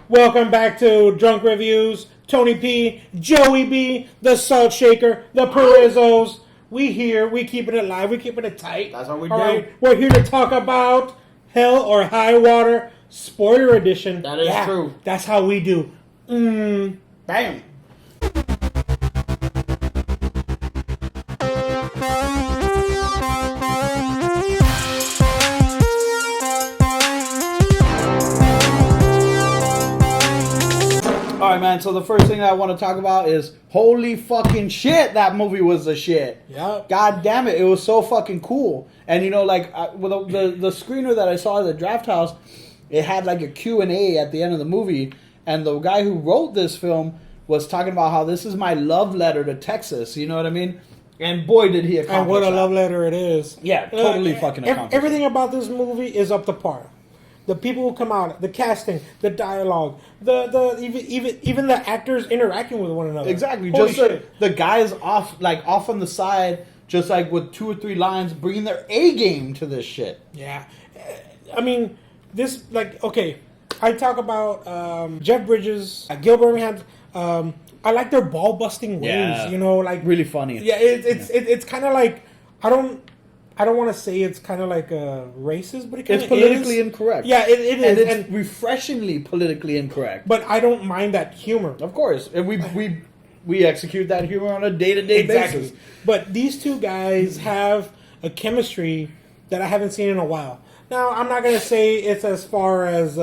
Welcome back to Drunk Reviews. Tony P, Joey B, the Salt Shaker, the Perizzos. We here. We keeping it live. We keeping it tight. That's what we All do. right? We're here to talk about Hell or High Water, spoiler edition. That is true. That's how we do. Bam. Alright, man, so the first thing I want to talk about is holy fucking shit, that movie was the shit. Yep. God damn it, it was so fucking cool. And you know, like, with the screener that I saw at the Draft House, it had like a Q&A at the end of the movie, and the guy who wrote this film was talking about how this is my love letter to Texas, you know what I mean? And boy, did he accomplish And what a that. love letter it is. Yeah, totally fucking accomplished. Everything about this movie is up to par. The people who come out, the casting, the dialogue, the even the actors interacting with one another. Exactly, Holy just shit. the guys off on the side, just like with 2 or 3 lines, bringing their A game to this shit. Yeah, I mean, this okay. I talk about Jeff Bridges, Gil Birmingham. I like their ball busting ways. Yeah. You know, like Really funny. Yeah, it's kind of like I don't want to say it's kind of like racist, but it kind It's of politically is. incorrect. Yeah, it And is, it's refreshingly politically incorrect. but I don't mind that humor. Of course, and we execute that humor on a day-to-day basis. But these two guys have a chemistry that I haven't seen in a while. Now, I'm not going to say it's as far as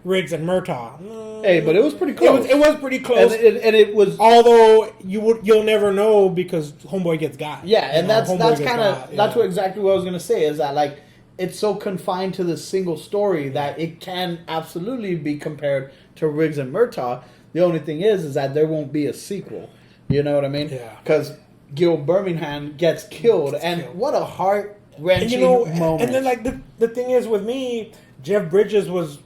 Riggs and Murtaugh. Hey, but it was pretty close. It was pretty close. and it was. Although you'll never know because Homeboy gets got. Yeah, and that's Homeboy gets kind of got, that's yeah. what exactly what I was gonna say is that like it's so confined to this single story that it can absolutely be compared to Riggs and Murtaugh. The only thing is that there won't be a sequel. You know what I mean? Yeah. Because Gil Birmingham gets killed, and what a heart wrenching moment. And then like the thing is with me, Jeff Bridges was.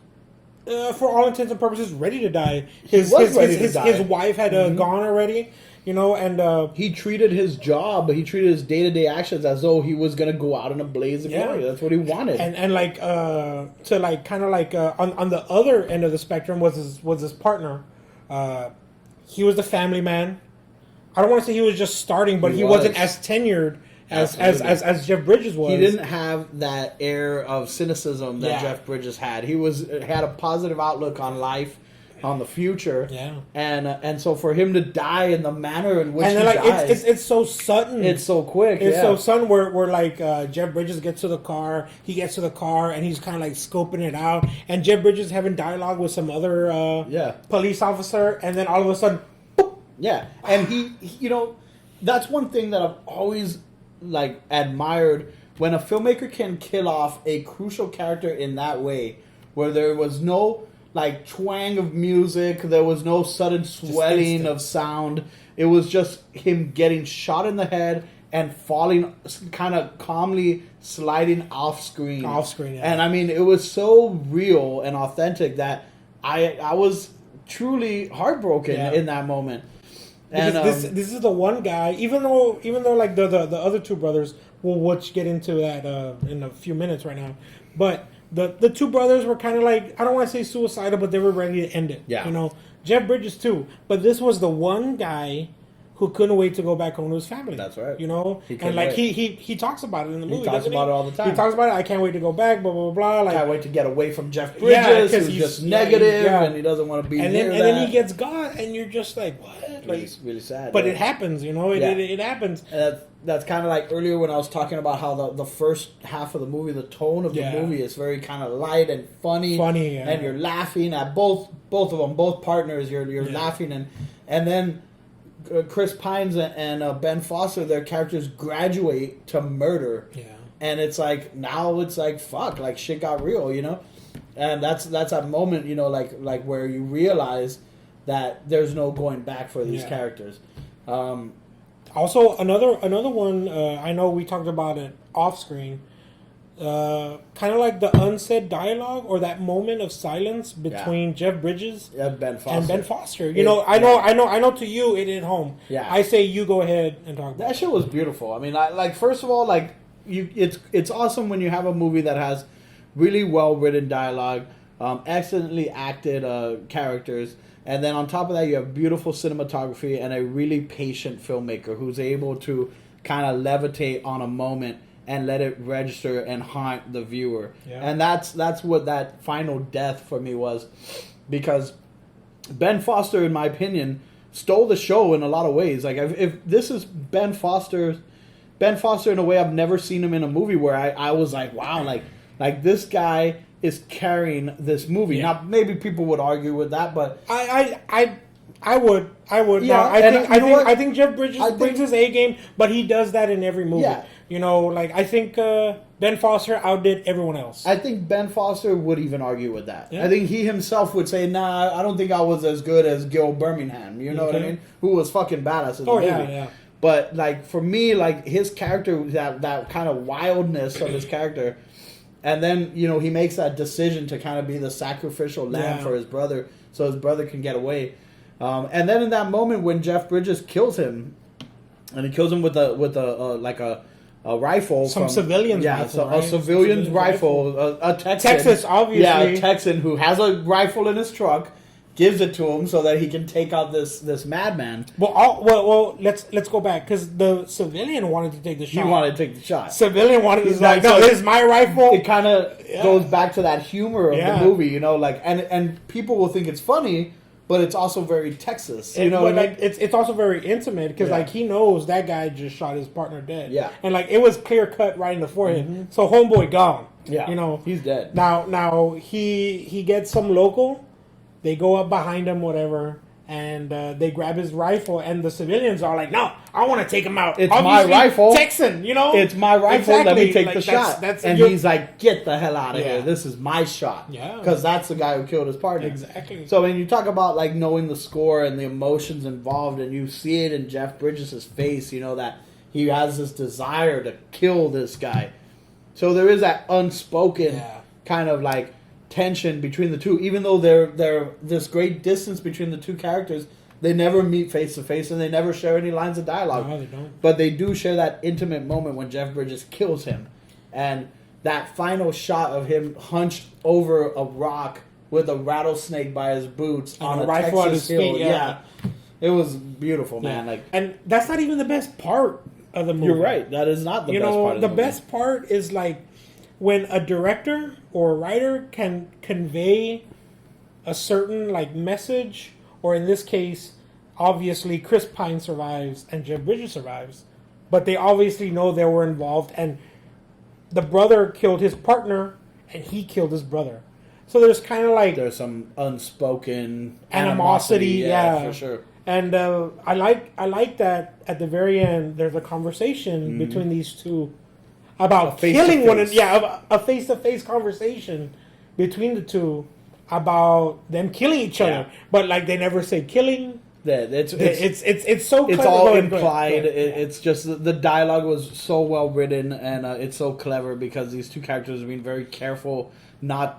For all intents and purposes, ready to die. His wife had gone already, you know, and he treated his job, he treated his day-to-day actions as though he was going to go out in a blaze of glory. That's what he wanted. And like to like kind of like on the other end of the spectrum was his partner. He was the family man. I don't want to say he was just starting, but he wasn't as tenured as Jeff Bridges was. He didn't have that air of cynicism that Jeff Bridges had. He had a positive outlook on life, on the future. Yeah. And so for him to die in the manner in which and then, he like dies, it's so sudden. it's so quick. It's so sudden where like Jeff Bridges gets to the car, and he's kind of like scoping it out, and Jeff Bridges having dialogue with some other police officer, and then all of a sudden, boop. Yeah, and he, you know, that's one thing that I've always like admired when a filmmaker can kill off a crucial character in that way, where there was no like twang of music, there was no sudden swelling of sound. It was just him getting shot in the head and falling, kind of calmly sliding off screen. And I mean, it was so real and authentic that I was truly heartbroken in that moment. And this is the one guy, even though like the other two brothers, we'll get into that in a few minutes right now, but the two brothers were kind of like, I don't want to say suicidal, but they were ready to end it. Yeah. You know, Jeff Bridges too, but this was the one guy who couldn't wait to go back home to his family. That's right. You know, and like he talks about it in the movie. He talks about it all the time. He talks about it. I can't wait to go back. Blah blah blah. Like, can't wait to get away from Jeff Bridges, who's just negative, and he doesn't want to be and near then, that. And then he gets got, and you're just like, what? Like, it's really sad. But it happens, you know. It happens. And that's kind of like earlier when I was talking about how the first half of the movie, the tone of the movie is very kind of light and funny, and you're laughing at both of them, both partners. You're laughing, and then Chris Pines and Ben Foster, their characters graduate to murder. Yeah. And it's like, now it's like, fuck, like shit got real, you know? And that's a moment, you know, like where you realize that there's no going back for these characters. Also, another one, I know we talked about it off screen, kind of like the unsaid dialogue or that moment of silence between Jeff Bridges and Ben Foster. You know, I know. To you, it hit home. Yeah, I say you go ahead and talk. That shit was beautiful. I mean, first of all, it's awesome when you have a movie that has really well written dialogue, excellently acted characters. And then on top of that, you have beautiful cinematography and a really patient filmmaker who's able to kind of levitate on a moment and let it register and haunt the viewer. Yeah. And that's what that final death for me was, because Ben Foster, in my opinion, stole the show in a lot of ways. Like if this is Ben Foster in a way I've never seen him in a movie where I was like, wow, like this guy is carrying this movie. Yeah. Now maybe people would argue with that, but I would. Yeah, Now, and you know what? I think Jeff Bridges brings his A game, but he does that in every movie. Yeah. You know, like I think Ben Foster outdid everyone else. I think Ben Foster would even argue with that. Yeah. I think he himself would say, nah, I don't think I was as good as Gil Birmingham. You know what I Okay. mean? Who was fucking badass in the Oh, movie. yeah. But, like, for me, like, his character, that kind of wildness of his character, and then, you know, he makes that decision to kind of be the sacrificial lamb Yeah. for his brother so his brother can get away. And then in that moment when Jeff Bridges kills him, and he kills him with a rifle. Some civilian's yeah, rifle, so right? a civilian's Civilian's rifle, a Texan. Texas, obviously. Yeah, a Texan who has a rifle in his truck, gives it to him so that he can take out this madman. Well, let's go back because the civilian wanted to take the He shot. wanted to take the shot. Civilian wanted He's to like, like, no, so- this is my rifle. It kind of goes back to that humor of Yeah. the movie, you know, like, and people will think it's funny, but it's also very Texas, you know But, what I mean? like, it's also very intimate because Yeah. like he knows that guy just shot his partner dead. Yeah. and like it was clear cut right in the forehead. So homeboy gone. Yeah, you know he's dead. Now he gets some local. They go up behind him, whatever, and they grab his rifle. And the civilians are like, "No, I want to take him out. It's my Obviously, rifle. Texan. You know, It's my rifle. Let me take Like, the shot." And you're- he's like, "Get the hell out of Yeah. here! This is my shot." Yeah. because that's the guy who killed his partner. Exactly. So when you talk about like knowing the score and the emotions involved, and you see it in Jeff Bridges' face, you know that he has this desire to kill this guy. So there is that unspoken Yeah. kind of like tension between the two, even though they're this great distance between the two characters. They never meet face to face, and they never share any lines of dialogue. No, they don't. But they do share that intimate moment when Jeff Bridges kills him, and that final shot of him hunched over a rock with a rattlesnake by his boots And on a a rifle at Texas his hill. feet, yeah. It was beautiful, man. Yeah. Like, and that's not even the best part of the movie. you're right. That is not the You best know, part of the movie. best part is like when a director or a writer can convey a certain like message, or in this case, obviously Chris Pine survives and Jeff Bridges survives, but they obviously know they were involved, and the brother killed his partner and he killed his brother. So there's kind of like There's some unspoken animosity, yeah, for sure. And I like that at the very end. There's a conversation between these two about face killing to one. face. Yeah, a face-to-face conversation between the two about them killing each other. Yeah. But like they never say killing. Yeah, it's It's so it's clever. all Go ahead, implied. go ahead. It's just the dialogue was so well written, and it's so clever because these two characters are being very careful. Not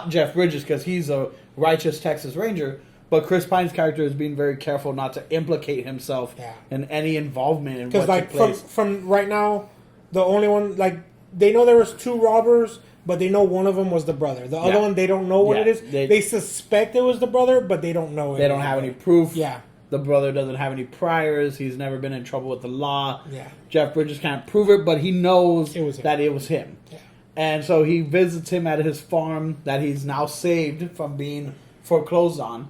Jeff Bridges because he's a righteous Texas Ranger, but Chris Pine's character is being very careful not to implicate himself Yeah. in any involvement in Because what like took place. from right now, the only one like they know there was two robbers, but they know one of them was the brother. The other Yeah. one they don't know what Yeah, it is. they- They suspect it was the brother, but they don't know it. They don't have any proof. Yeah. The brother doesn't have any priors. He's never been in trouble with the law. Yeah. Jeff Bridges can't prove it, but he knows It was him. that it was him. Yeah. And so he visits him at his farm that he's now saved from being foreclosed on.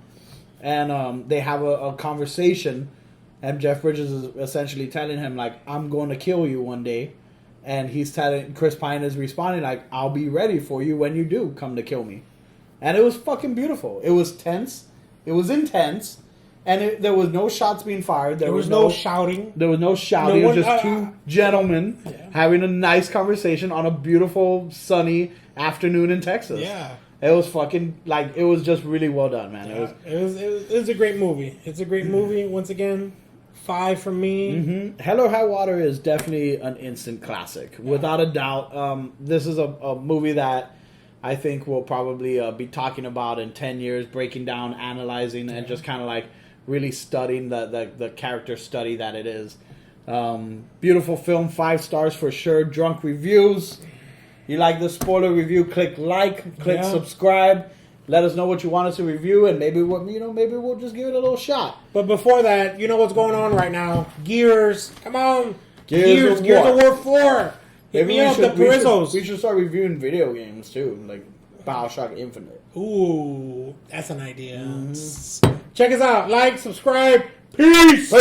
And they have a conversation. And Jeff Bridges is essentially telling him, like, I'm going to kill you one day. And he's telling, Chris Pine is responding, like, I'll be ready for you when you do come to kill me. And it was fucking beautiful. It was tense. It was intense. And there was no shots being fired. There was no shouting. There was no shouting. No it was one- just two gentlemen having a nice conversation on a beautiful, sunny afternoon in Texas. Yeah. It was fucking, like, it was just really well done, man. It was a great movie. It's a great movie. Once again, 5 from me. Hell or High Water is definitely an instant classic. Without a doubt. This is a movie that I think we'll probably be talking about in 10 years, breaking down, analyzing, and just kind of like really studying the character study that it is. Beautiful film, 5 stars for sure. Drunk reviews. you like the spoiler review, click like, click Yeah. subscribe. Let us know what you want us to review, and maybe we'll just give it a little shot. But before that, you know what's going on right now. Gears. Come on. Gears of Gears War. of War 4. Hit me up, the Perizzos. We should start reviewing video games too, like BioShock Infinite. Ooh, that's an idea. Check us out. Like, subscribe. Peace.